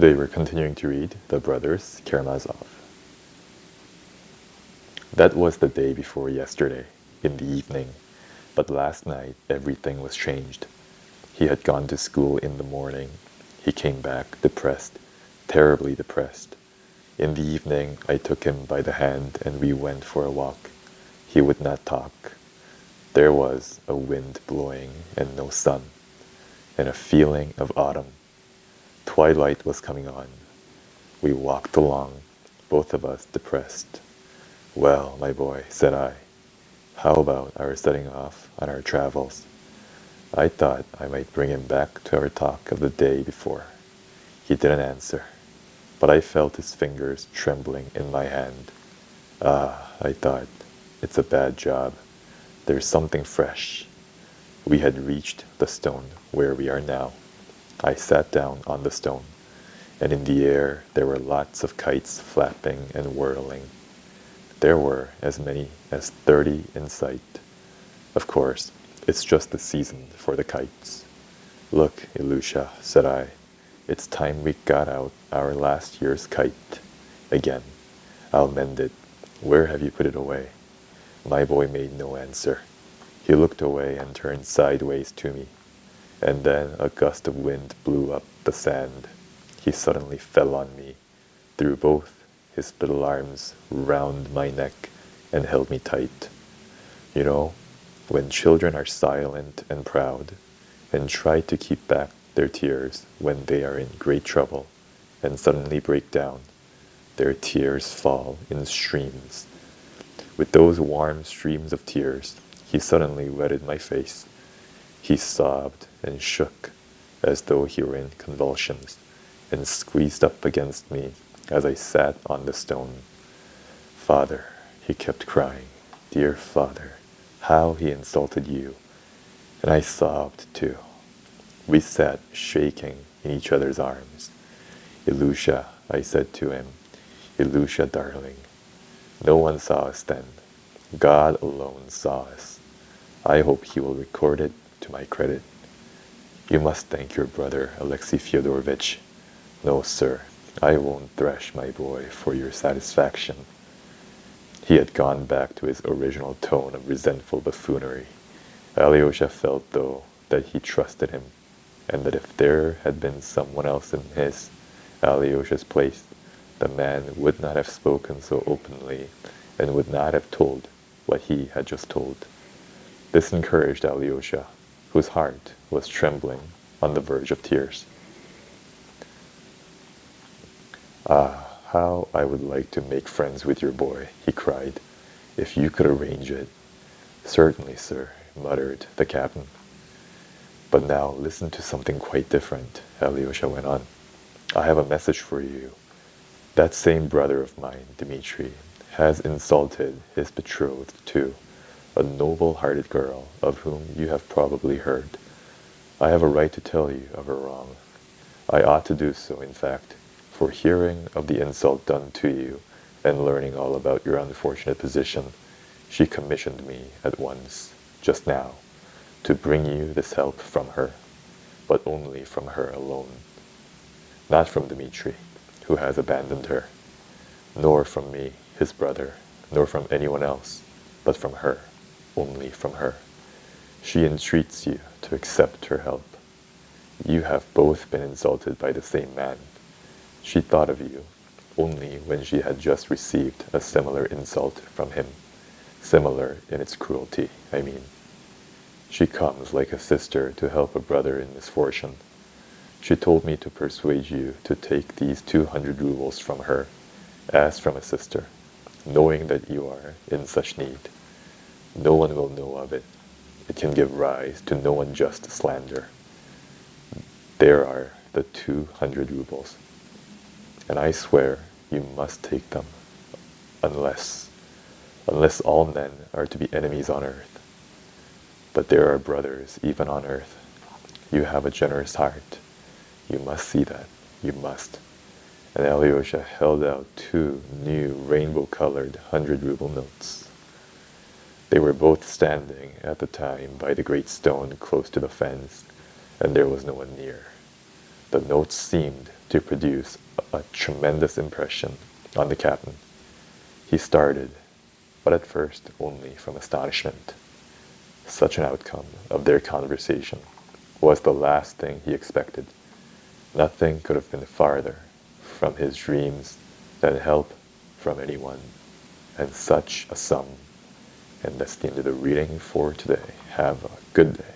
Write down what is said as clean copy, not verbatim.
Today we're continuing to read The Brothers Karamazov. That was the day before yesterday, in the evening, but last night everything was changed. He had gone to school in the morning. He came back depressed, terribly depressed. In the evening I took him by the hand and we went for a walk. He would not talk. There was a wind blowing and no sun, and a feeling of autumn. Twilight was coming on. We walked along, both of us depressed. "Well, my boy," said I, "how about our setting off on our travels?" I thought I might bring him back to our talk of the day before. He didn't answer, but I felt his fingers trembling in my hand. Ah, I thought, it's a bad job. There's something fresh. We had reached the stone where we are now. I sat down on the stone, and in the air there were lots of kites flapping and whirling. There were as many as 30 in sight. Of course, it's just the season for the kites. "Look, Ilusha," said I, "it's time we got out our last year's kite again. I'll mend it. Where have you put it away?" My boy made no answer. He looked away and turned sideways to me. And then a gust of wind blew up the sand. He suddenly fell on me, threw both his little arms round my neck, and held me tight. You know, when children are silent and proud, and try to keep back their tears when they are in great trouble, and suddenly break down, their tears fall in streams. With those warm streams of tears, he suddenly wetted my face. He sobbed and shook as though he were in convulsions, and squeezed up against me as I sat on the stone. "Father," he kept crying, "dear father, how he insulted you." And I sobbed too. We sat shaking in each other's arms. "Ilusha," I said to him, "Ilusha, darling, no one saw us then. God alone saw us. I hope he will record it to my credit. You must thank your brother, Alexei Fyodorovitch. No, sir, I won't thrash my boy for your satisfaction." He had gone back to his original tone of resentful buffoonery. Alyosha felt, though, that he trusted him, and that if there had been someone else in his, Alyosha's place, the man would not have spoken so openly and would not have told what he had just told. This encouraged Alyosha, whose heart was trembling on the verge of tears. "Ah, how I would like to make friends with your boy," he cried, "if you could arrange it." "Certainly, sir," muttered the captain. "But now listen to something quite different," Alyosha went on. "I have a message for you. That same brother of mine, Dmitri, has insulted his betrothed too, a noble-hearted girl of whom you have probably heard. I have a right to tell you of her wrong. I ought to do so, in fact, for hearing of the insult done to you and learning all about your unfortunate position, she commissioned me at once, just now, to bring you this help from her, but only from her alone. Not from Dmitri, who has abandoned her, nor from me, his brother, nor from anyone else, but from her, only from her. She entreats you to accept her help. You have both been insulted by the same man. She thought of you only when she had just received a similar insult from him, similar in its cruelty, I mean. She comes like a sister to help a brother in misfortune. She told me to persuade you to take these 200 rubles from her, as from a sister, knowing that you are in such need. No one will know of it. It can give rise to no unjust slander. There are the 200 rubles. And I swear you must take them, unless all men are to be enemies on earth. But there are brothers even on earth. You have a generous heart. You must see that. You must." And Alyosha held out 2 new rainbow-colored 100-ruble notes. They were both standing at the time by the great stone close to the fence, and there was no one near. The notes seemed to produce a tremendous impression on the captain. He started, but at first only from astonishment. Such an outcome of their conversation was the last thing he expected. Nothing could have been farther from his dreams than help from anyone, and such a sum. And that's the end of the reading for today. Have a good day.